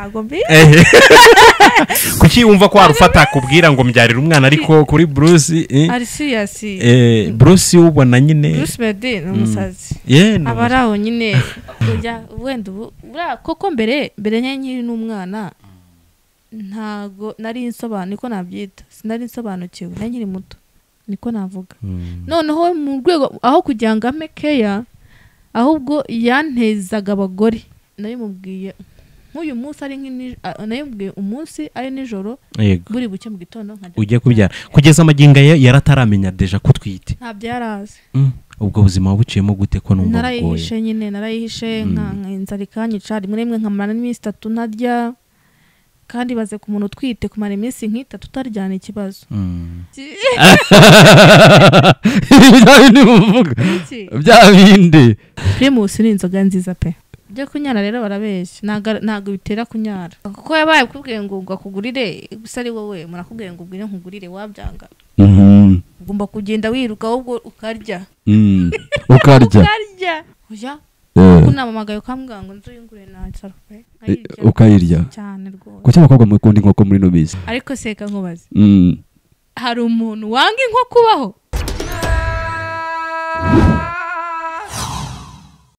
ntago mbi kuki wumva ko warufata kubwira ngo mbyarira umwana ariko kuri Bruce ari serious Bruce ubona nyine Bruce Melody n'umusazi abaraho nyine kujya wenda koko mbere nkiri n'umwana ntago nari insobanura niko nabyita sinari insobanukiwe nkiri muto niko navuga noneho mu rwego aho kugira ngo amekeya ahubwo yantezaga abagore nabimubwiye nk'uyu munsi ari nayibwiye umunsi ari nijoro buri buke mu gitondo ugiye kubyara kugeza amaginga yarataramenya deja kutwite ntabyo yarazi ubwo buzima buciyemo gute ko numva narayihishe nyine narayihishe inzara ikanyica rimwe nkamara n'iminsi 3 ntarya kandi baze ku muntu utwite kumara iminsi nk'itatu tutaryana ikibazo bya bindi Primus ni inzoga nziza pe byo kunyara rero barabeshya ntago bitera kunyara kuko yabaye kubwiye ngo ugakugurire gusa ari wowe murakubwiye ngo ubwire nkugurire wabyanga ugomba kugenda wiruka ahubwo ukarya oya kunamamagaye ukambwira ngo nzuyungure na sarupe ukayirya cyane rwose kuki abakobwa mukunda inkoko muri no bizi ariko seka nkubaze hari umuntu wanga inkoko kubaho